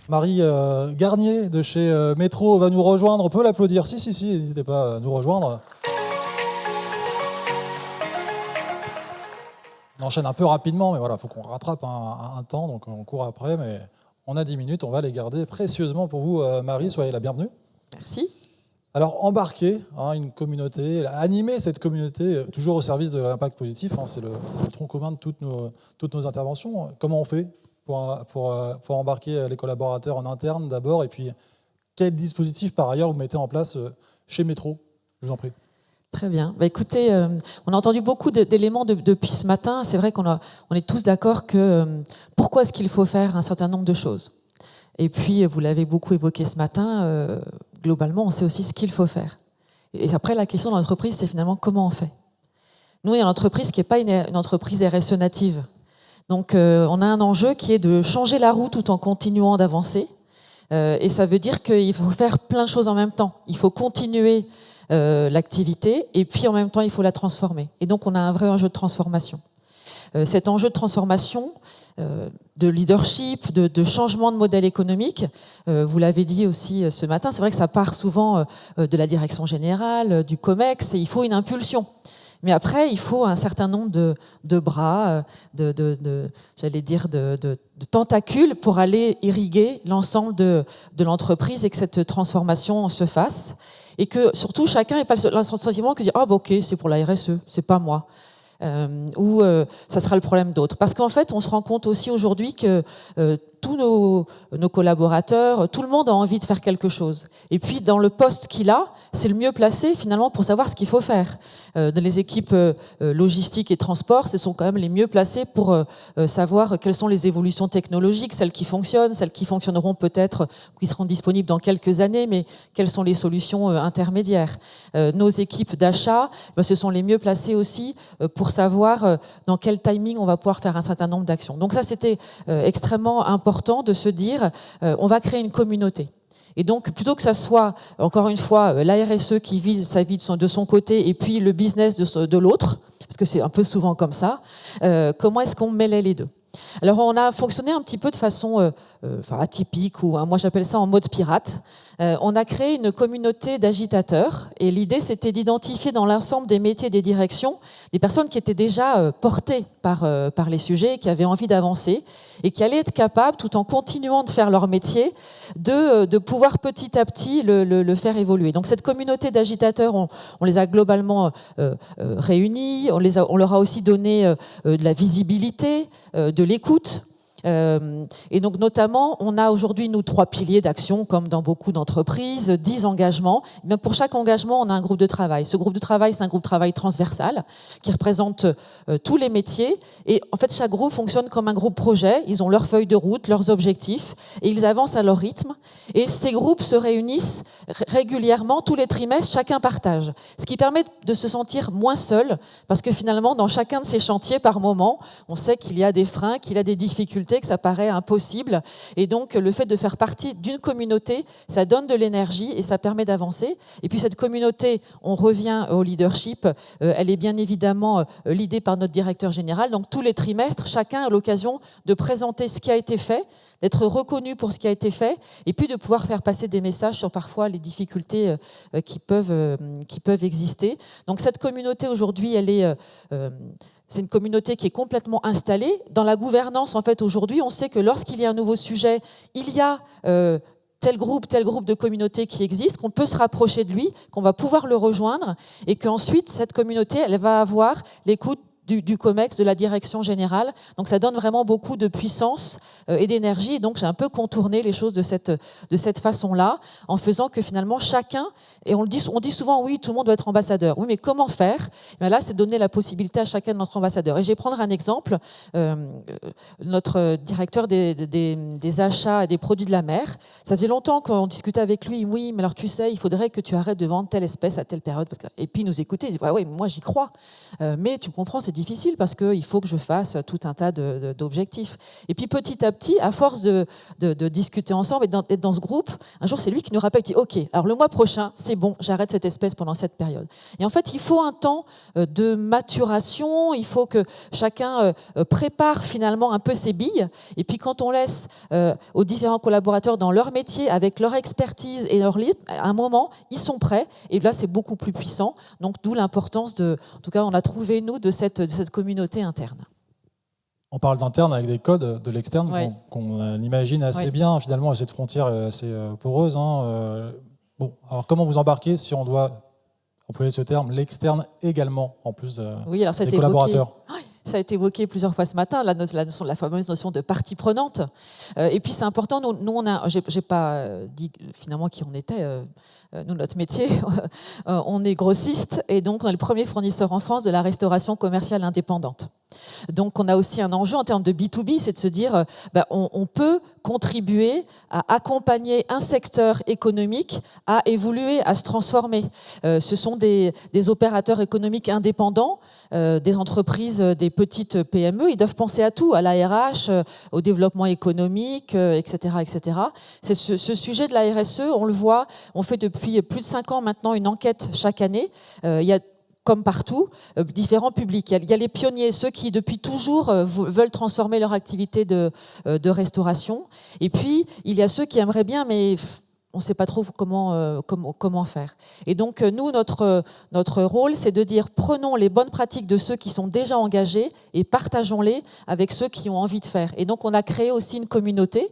Marie Garnier de chez Métro va nous rejoindre. On peut l'applaudir. Si, n'hésitez pas à nous rejoindre. On enchaîne un peu rapidement, mais voilà, il faut qu'on rattrape un temps, donc on court après, mais on a 10 minutes, on va les garder précieusement pour vous. Marie, soyez la bienvenue. Merci. Alors, embarquer une communauté, animer cette communauté, toujours au service de l'impact positif, c'est le tronc commun de toutes nos interventions. Comment on fait pour embarquer les collaborateurs en interne d'abord, et puis quel dispositif par ailleurs vous mettez en place chez Métro? Je vous en prie. Très bien. Écoutez, on a entendu beaucoup d'éléments depuis ce matin. C'est vrai on est tous d'accord que pourquoi est-ce qu'il faut faire un certain nombre de choses. Et puis, vous l'avez beaucoup évoqué ce matin, globalement, on sait aussi ce qu'il faut faire. Et après, la question de l'entreprise, c'est finalement comment on fait. Nous, il y a une entreprise qui n'est pas une entreprise RSE native. Donc, on a un enjeu qui est de changer la roue tout en continuant d'avancer. Et ça veut dire qu'il faut faire plein de choses en même temps. Il faut continuer l'activité et puis en même temps il faut la transformer. Et donc on a un vrai enjeu de transformation. Cet enjeu de transformation, de leadership, de changement de modèle économique, vous l'avez dit aussi ce matin, c'est vrai que ça part souvent de la direction générale, du COMEX, et il faut une impulsion. Mais après, il faut un certain nombre de bras, j'allais dire de tentacules pour aller irriguer l'ensemble de l'entreprise et que cette transformation se fasse. Et que surtout chacun n'ait pas le sentiment que dire ok, c'est pour la RSE, c'est pas moi, ou ça sera le problème d'autres. Parce qu'en fait, on se rend compte aussi aujourd'hui que tous nos collaborateurs, tout le monde a envie de faire quelque chose. Et puis dans le poste qu'il a, c'est le mieux placé finalement pour savoir ce qu'il faut faire. Les équipes logistiques et transport, ce sont quand même les mieux placés pour savoir quelles sont les évolutions technologiques, celles qui fonctionnent, celles qui fonctionneront peut-être, qui seront disponibles dans quelques années, mais quelles sont les solutions intermédiaires. Nos équipes d'achat, ce sont les mieux placés aussi pour savoir dans quel timing on va pouvoir faire un certain nombre d'actions. Donc ça, c'était extrêmement important de se dire on va créer une communauté. Et donc, plutôt que ça soit, encore une fois, la RSE qui vise sa vie de son côté et puis le business de l'autre, parce que c'est un peu souvent comme ça, comment est-ce qu'on mêlait les deux? Alors, on a fonctionné un petit peu de façon atypique, ou moi j'appelle ça en mode pirate. On a créé une communauté d'agitateurs et l'idée c'était d'identifier dans l'ensemble des métiers, des directions, des personnes qui étaient déjà portées par les sujets, qui avaient envie d'avancer et qui allaient être capables, tout en continuant de faire leur métier, de pouvoir petit à petit le faire évoluer. Donc cette communauté d'agitateurs, on les a globalement réunis, on leur a aussi donné de la visibilité, de l'écoute. Et donc notamment, on a aujourd'hui nous 3 piliers d'action, comme dans beaucoup d'entreprises, 10 engagements. Et bien pour chaque engagement, on a un groupe de travail. Ce groupe de travail, c'est un groupe de travail transversal qui représente tous les métiers. Et en fait, chaque groupe fonctionne comme un groupe projet. Ils ont leur feuille de route, leurs objectifs, et ils avancent à leur rythme. Et ces groupes se réunissent régulièrement, tous les trimestres, chacun partage. Ce qui permet de se sentir moins seul, parce que finalement, dans chacun de ces chantiers, par moment, on sait qu'il y a des freins, qu'il y a des difficultés, que ça paraît impossible. Et donc, le fait de faire partie d'une communauté, ça donne de l'énergie et ça permet d'avancer. Et puis, cette communauté, on revient au leadership, elle est bien évidemment l'idée par notre directeur général. Donc, tous les trimestres, chacun a l'occasion de présenter ce qui a été fait, d'être reconnu pour ce qui a été fait, et puis de pouvoir faire passer des messages sur parfois les difficultés qui peuvent exister. Donc, cette communauté, aujourd'hui, elle est... c'est une communauté qui est complètement installée. Dans la gouvernance, en fait, aujourd'hui, on sait que lorsqu'il y a un nouveau sujet, il y a tel groupe de communauté qui existe, qu'on peut se rapprocher de lui, qu'on va pouvoir le rejoindre, et qu'ensuite, cette communauté, elle va avoir l'écoute du COMEX, de la direction générale. Donc ça donne vraiment beaucoup de puissance et d'énergie. Et donc j'ai un peu contourné les choses de cette façon-là, en faisant que finalement chacun, et on dit souvent oui, tout le monde doit être ambassadeur. Oui, mais comment faire? Ben là, c'est donner la possibilité à chacun de notre ambassadeur. Et je vais prendre un exemple. Notre directeur des achats et des produits de la mer, ça faisait longtemps qu'on discutait avec lui. Oui, mais alors tu sais, il faudrait que tu arrêtes de vendre telle espèce à telle période. Et puis il nous écoutait, il disait ouais, moi j'y crois. Mais tu comprends, c'est difficile parce qu'il faut que je fasse tout un tas d'objectifs. Et puis petit à petit, à force de discuter ensemble et d'être dans ce groupe, un jour c'est lui qui nous rappelle, qui dit ok, alors le mois prochain c'est bon, j'arrête cette espèce pendant cette période. Et en fait il faut un temps de maturation, il faut que chacun prépare finalement un peu ses billes, et puis quand on laisse aux différents collaborateurs dans leur métier, avec leur expertise et leur rythme, à un moment ils sont prêts, et là c'est beaucoup plus puissant. Donc d'où l'importance en tout cas on a trouvé nous de cette communauté interne. On parle d'interne avec des codes de l'externe, oui, qu'on imagine assez oui, bien. Finalement, cette frontière est assez poreuse. Bon, alors comment vous embarquez, si on doit employer ce terme, l'externe également, en plus oui, alors des collaborateurs? Ça a été évoqué plusieurs fois ce matin, la fameuse notion de partie prenante. Et puis c'est important, nous j'ai pas dit finalement qui on était. Nous, notre métier, on est grossiste et donc on est le premier fournisseur en France de la restauration commerciale indépendante. Donc on a aussi un enjeu en termes de B2B, c'est de se dire on peut contribuer à accompagner un secteur économique à évoluer, à se transformer. Ce sont des opérateurs économiques indépendants, des entreprises, des petites PME, ils doivent penser à tout, à la RH, au développement économique, etc., etc. C'est ce sujet de la RSE, on le voit, on fait depuis plus de 5 ans maintenant une enquête chaque année. Il y a comme partout, différents publics. Il y a les pionniers, ceux qui depuis toujours veulent transformer leur activité de restauration. Et puis, il y a ceux qui aimeraient bien, mais on ne sait pas trop comment faire. Et donc, nous, notre rôle, c'est de dire, prenons les bonnes pratiques de ceux qui sont déjà engagés et partageons-les avec ceux qui ont envie de faire. Et donc, on a créé aussi une communauté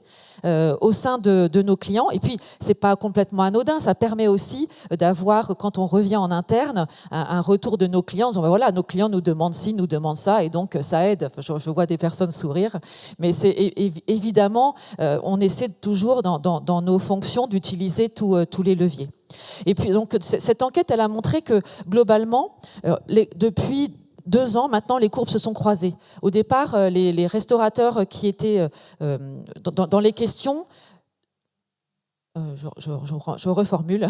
au sein de nos clients. Et puis, c'est pas complètement anodin. Ça permet aussi d'avoir, quand on revient en interne, un retour de nos clients en disant, voilà, nos clients nous demandent ci, nous demandent ça, et donc ça aide. Je vois des personnes sourire, mais c'est évidemment, on essaie toujours dans nos fonctions d'utiliser tous les leviers. Et puis, donc, cette enquête, elle a montré que globalement, depuis 2 ans, maintenant, les courbes se sont croisées. Au départ, les restaurateurs qui étaient dans les questions, je reformule.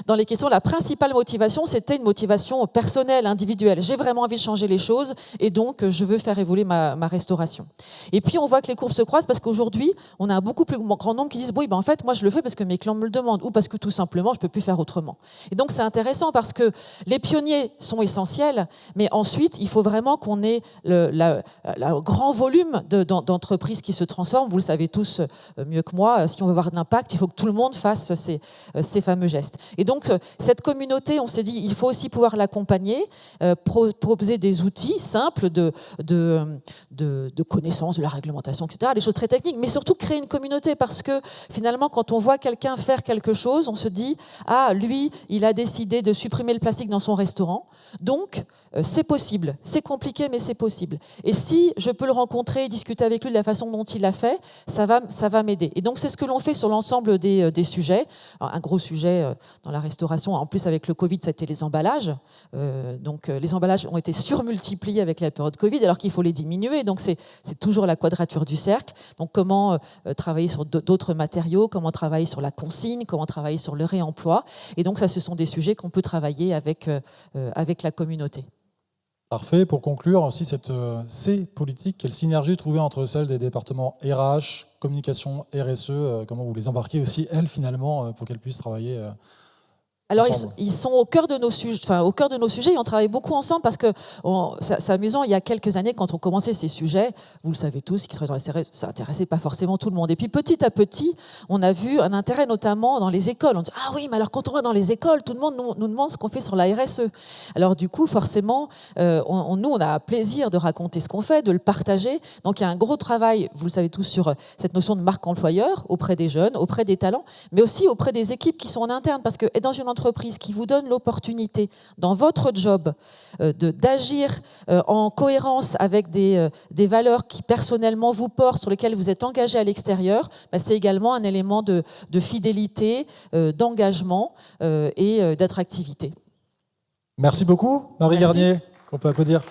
Dans les questions, la principale motivation, c'était une motivation personnelle, individuelle. J'ai vraiment envie de changer les choses et donc je veux faire évoluer ma restauration. Et puis on voit que les courbes se croisent parce qu'aujourd'hui, on a un beaucoup plus grand nombre qui disent oui, en fait, moi je le fais parce que mes clients me le demandent ou parce que tout simplement je peux plus faire autrement. Et donc c'est intéressant parce que les pionniers sont essentiels, mais ensuite il faut vraiment qu'on ait le grand volume d'entreprises qui se transforment. Vous le savez tous mieux que moi. Si on veut avoir de l'impact, il faut que tout le monde fasse ces fameux gestes. Et donc, cette communauté, on s'est dit, il faut aussi pouvoir l'accompagner, proposer des outils simples de connaissance de la réglementation, etc., des choses très techniques, mais surtout créer une communauté, parce que finalement, quand on voit quelqu'un faire quelque chose, on se dit, ah, lui, il a décidé de supprimer le plastique dans son restaurant, donc c'est possible. C'est compliqué, mais c'est possible. Et si je peux le rencontrer, discuter avec lui de la façon dont il l'a fait, ça va m'aider. Et donc, c'est ce que l'on fait sur l'ensemble des sujets. Alors, un gros sujet dans la restauration, en plus avec le Covid, c'était les emballages. Donc, les emballages ont été surmultipliés avec la période Covid, alors qu'il faut les diminuer. Donc, c'est toujours la quadrature du cercle. Donc, comment travailler sur d'autres matériaux, comment travailler sur la consigne, comment travailler sur le réemploi. Et donc, ça, ce sont des sujets qu'on peut travailler avec la communauté. Parfait. Pour conclure aussi, ces politiques, quelle synergie trouver entre celles des départements RH, communication, RSE, comment vous les embarquez aussi, elles, finalement, pour qu'elles puissent travailler alors, ensemble. ils sont au cœur de nos sujets, et on travaille beaucoup ensemble parce que c'est amusant, il y a quelques années, quand on commençait ces sujets, vous le savez tous, qui travaillent dans les CRS, ça n'intéressait pas forcément tout le monde. Et puis petit à petit, on a vu un intérêt notamment dans les écoles. On dit, ah oui, mais alors quand on va dans les écoles, tout le monde nous demande ce qu'on fait sur la RSE. Alors du coup, forcément, nous, on a plaisir de raconter ce qu'on fait, de le partager. Donc il y a un gros travail, vous le savez tous, sur cette notion de marque employeur, auprès des jeunes, auprès des talents, mais aussi auprès des équipes qui sont en interne. Parce que dans une entreprise qui vous donne l'opportunité, dans votre job, d'agir en cohérence avec des valeurs qui personnellement vous portent, sur lesquelles vous êtes engagé à l'extérieur, c'est également un élément de fidélité, d'engagement et d'attractivité. Merci beaucoup, Marie Garnier, qu'on peut applaudir.